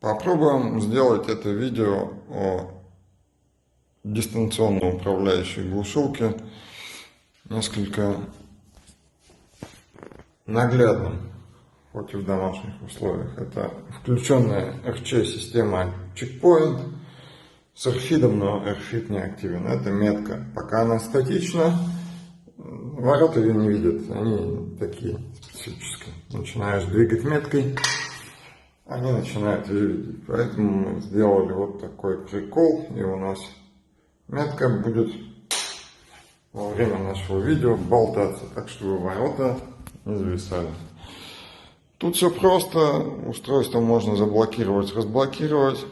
Попробуем сделать это видео о дистанционно управляющей глушилке несколько наглядным, хоть и в домашних условиях. Это включенная RC-система Checkpoint с RFID, но RFID не активен. Это метка. Пока она статична, ворота ее не видят. Они такие специфические. Начинаешь двигать меткой, они начинают ее видеть. Поэтому мы сделали вот такой прикол. И у нас метка будет во время нашего видео болтаться, так чтобы ворота не зависали. Тут все просто. Устройство можно заблокировать, разблокировать.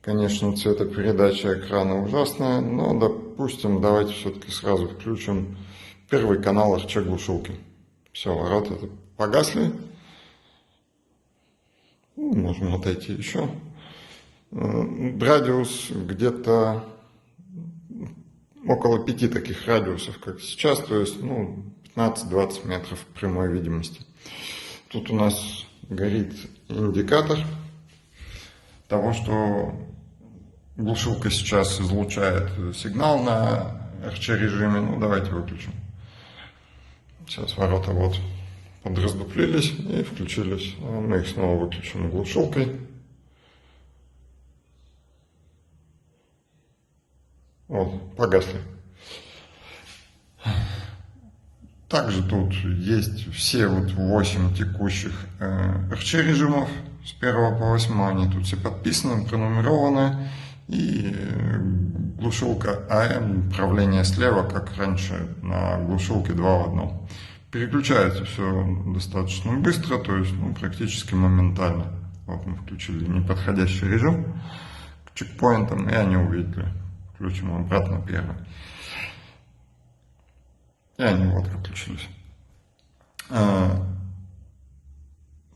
Конечно, цветопередача экрана ужасная, но, допустим, давайте все-таки сразу включим первый канал RC-глушилки. Все, ворота погасли. Можем отойти еще. Радиус где-то около 5 таких радиусов, как сейчас, то есть 15-20 метров прямой видимости. Тут у нас горит индикатор того, что глушилка сейчас излучает сигнал на RC-режиме. Давайте выключим. Сейчас ворота вот подраздуплились и включились. Мы их снова выключим глушилкой. Вот, погасли. Также тут есть все 8 текущих RC-режимов с 1 по 8. Они тут все подписаны, пронумерованы. И глушилка AM, управление слева, как раньше на глушилке 2 в 1. Переключается все достаточно быстро, то есть практически моментально. Вот мы включили неподходящий режим к чекпоинтам, и они увидели. Включим обратно первый. И они вот выключились.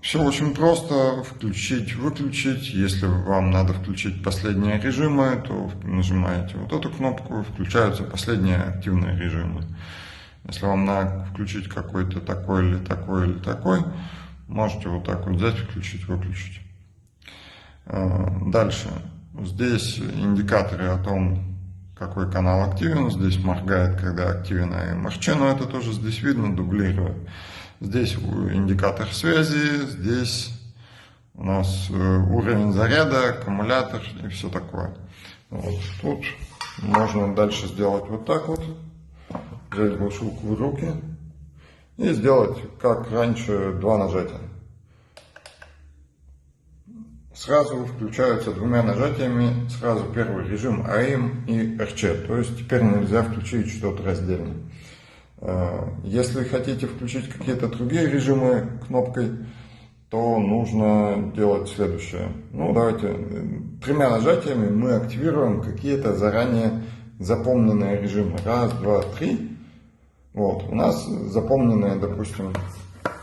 Все очень просто. Включить, выключить. Если вам надо включить последние режимы, то нажимаете вот эту кнопку, включаются последние активные режимы. Если вам надо включить какой-то такой или такой или такой, можете вот так вот взять, включить, выключить. Дальше. Здесь индикаторы о том, какой канал активен. Здесь моргает, когда активен AMRC, но это тоже здесь видно, дублирует. Здесь индикатор связи, здесь у нас уровень заряда, аккумулятор и все такое. Вот. Тут можно дальше сделать вот так вот. Взять глушилку в руки и сделать, как раньше, 2 нажатия. Сразу включаются 2 нажатиями, сразу первый режим AM и RC. То есть теперь нельзя включить что-то раздельно. Если хотите включить какие-то другие режимы кнопкой, то нужно делать следующее. Давайте 3 нажатиями мы активируем какие-то заранее запомненные режимы. 1, 2, 3. Вот, у нас запомненные, допустим,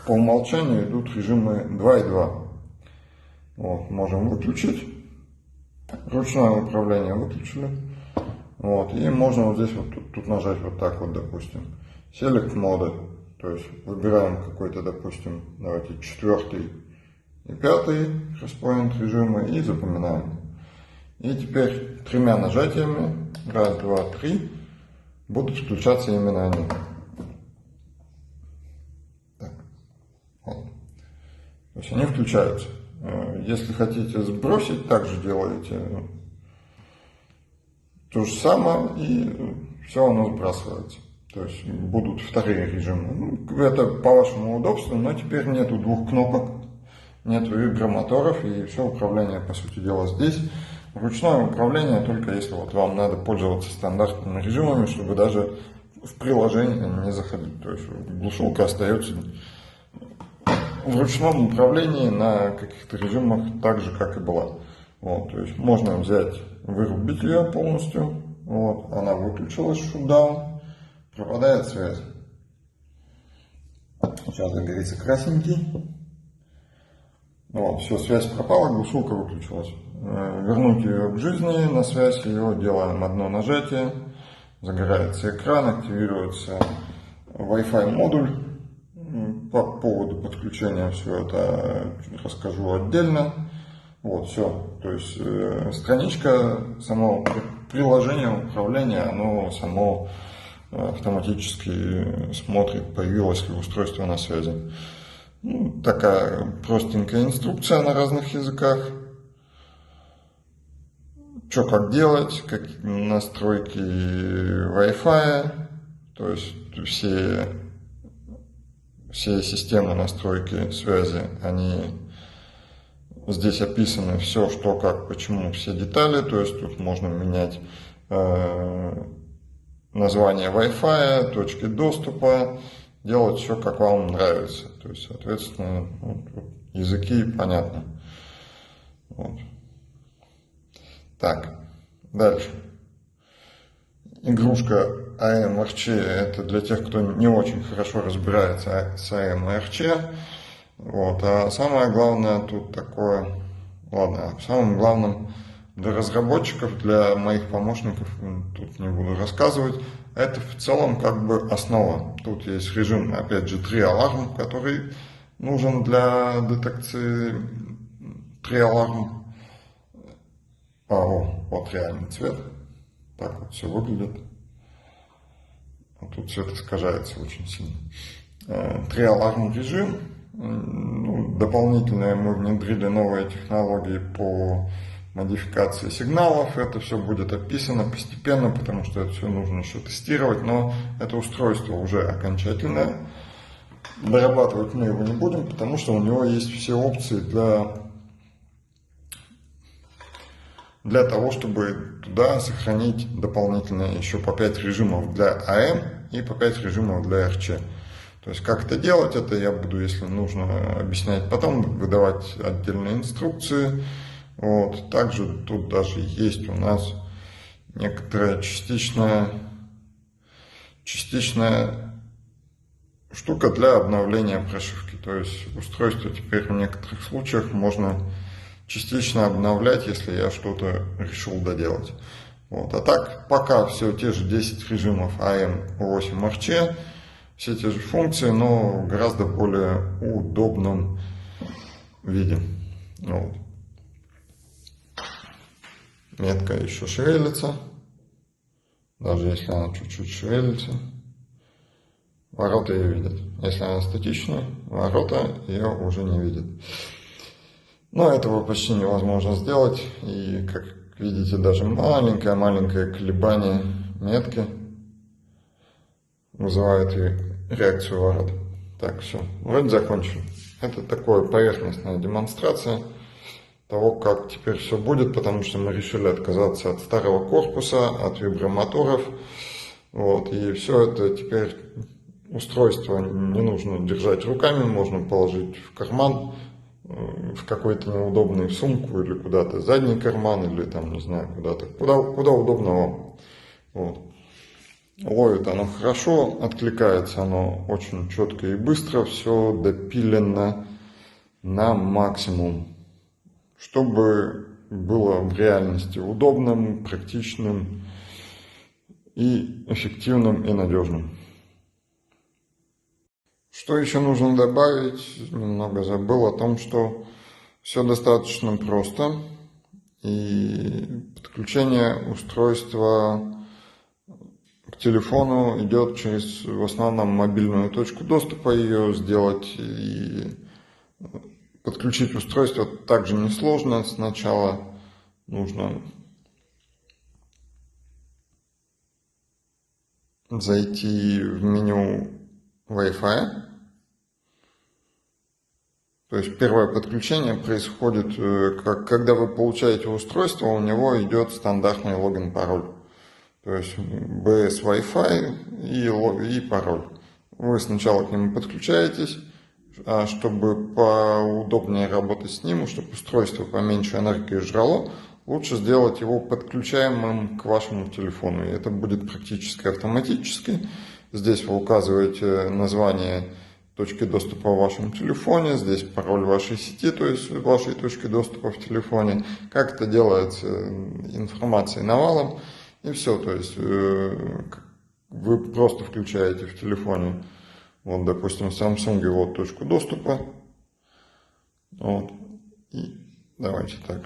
по умолчанию идут режимы 2 и 2. Вот, можем выключить. Ручное управление выключили. Вот, и можно вот здесь вот тут нажать вот так вот, допустим. Select моды. То есть выбираем какой-то, допустим, давайте 4 и 5 ResPoint режимы и запоминаем. И теперь 3 нажатиями, 1, 2, 3, будут включаться именно они. Так. Вот. То есть они включаются. Если хотите сбросить, также делаете то же самое, и все оно сбрасывается. То есть будут вторые режимы. Это по вашему удобству, но теперь нету 2 кнопок, нету вибромоторов, и все управление, по сути дела, здесь. Ручное управление только если вот вам надо пользоваться стандартными режимами, чтобы даже в приложение не заходить. То есть глушилка остается в ручном управлении на каких-то режимах так же, как и была. Вот, то есть можно взять, вырубить ее полностью. Вот, она выключилась, шутдаун, пропадает связь. Сейчас загорится красненький. Вот, все, связь пропала, глушилка выключилась. Вернуть ее к жизни, на связь ее делаем одно нажатие. Загорается экран, активируется Wi-Fi модуль. По поводу подключения все это расскажу отдельно. Вот, все. То есть страничка самого приложения управления, оно само автоматически смотрит, появилось ли устройство на связи. Ну, такая простенькая инструкция на разных языках. Что как делать, какие настройки Wi-Fi, то есть все системы настройки связи, они здесь описаны, все, что, как, почему, все детали, то есть тут можно менять название Wi-Fi, точки доступа, делать все, как вам нравится, то есть, соответственно, языки понятно. Вот. Так, дальше. Игрушка AMRC — это для тех, кто не очень хорошо разбирается с AMRC. Вот. А самое главное тут такое, ладно, самым главным для разработчиков, для моих помощников, тут не буду рассказывать, это в целом как бы основа. Тут есть режим, опять же, 3 аларм, который нужен для детекции 3 аларм. Вот реальный цвет. Так вот все выглядит. А тут цвет искажается очень сильно. 3 аларм режим. Дополнительно мы внедрили новые технологии по модификации сигналов. Это все будет описано постепенно, потому что это все нужно еще тестировать. Но это устройство уже окончательное. Дорабатывать мы его не будем, потому что у него есть все опции для того, чтобы туда сохранить дополнительно еще по 5 режимов для AM и по 5 режимов для RC. То есть как это делать, это я буду, если нужно, объяснять потом, выдавать отдельные инструкции. Вот. Также тут даже есть у нас некоторая частичная штука для обновления прошивки. То есть устройство теперь в некоторых случаях можно частично обновлять, если я что-то решил доделать. Вот. А так, пока все те же 10 режимов AM8RC, все те же функции, но в гораздо более удобном виде. Вот. Метка еще шевелится, даже если она чуть-чуть шевелится. Ворота ее видят. Если она статичная, ворота ее уже не видят. Но этого почти невозможно сделать, и, как видите, даже маленькое колебание метки вызывает реакцию ворот. Так, все, вроде закончили. Это такая поверхностная демонстрация того, как теперь все будет, потому что мы решили отказаться от старого корпуса, от вибромоторов. Вот, и все это теперь устройство не нужно держать руками, можно положить в карман, в какой-то неудобный сумку или куда-то задний карман, или там, не знаю, куда удобно вам. Вот. Ловит оно хорошо, откликается оно очень четко и быстро, все допилено на максимум, чтобы было в реальности удобным, практичным и эффективным и надежным. Что еще нужно добавить? Немного забыл о том, что все достаточно просто. И подключение устройства к телефону идет через, в основном, мобильную точку доступа. Ее сделать и подключить устройство также несложно. Сначала нужно зайти в меню Wi-Fi. То есть первое подключение происходит, когда вы получаете устройство, у него идет стандартный логин-пароль. То есть без Wi-Fi и пароль. Вы сначала к нему подключаетесь, а чтобы поудобнее работать с ним, чтобы устройство поменьше энергии жрало, лучше сделать его подключаемым к вашему телефону. И это будет практически автоматически. Здесь вы указываете название точки доступа в вашем телефоне, здесь пароль вашей сети, то есть вашей точки доступа в телефоне. Как это делается, информации навалом, и все. То есть вы просто включаете в телефоне, вот, допустим, в Samsung вот точку доступа, вот, и Давайте так.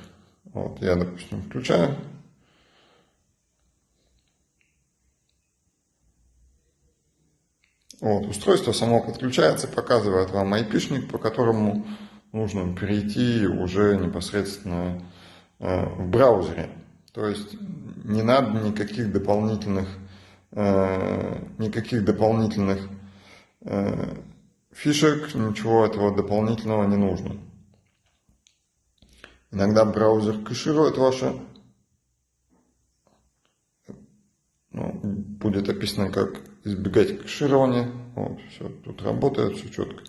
Вот я, допустим, включаю. Вот, устройство само подключается, показывает вам IP-шник, по которому нужно перейти уже непосредственно в браузере. То есть не надо никаких дополнительных фишек, ничего этого дополнительного не нужно. Иногда браузер кэширует ваше, будет описано, как избегать кэширования. Вот, все, тут работает, все четко.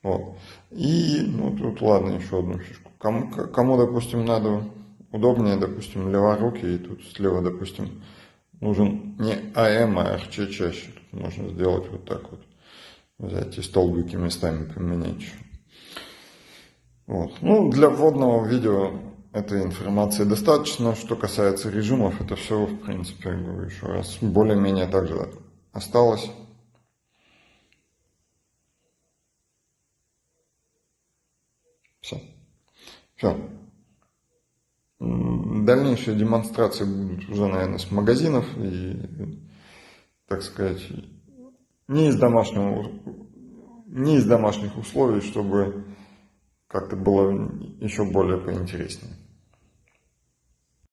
Вот. И, тут, ладно, еще одну фишку. Кому, допустим, надо удобнее, допустим, леворукий, и тут слева, допустим, нужен не АМ, а РЧ чаще. Тут можно сделать вот так вот. Взять и столбики местами поменять еще. Вот. Для вводного видео этой информации достаточно. Что касается режимов, это все, в принципе, я говорю еще раз, более-менее так же осталось. Все. Дальнейшие демонстрации будут уже, наверное, с магазинов и, так сказать, не из домашних условий, чтобы как-то было еще более поинтереснее.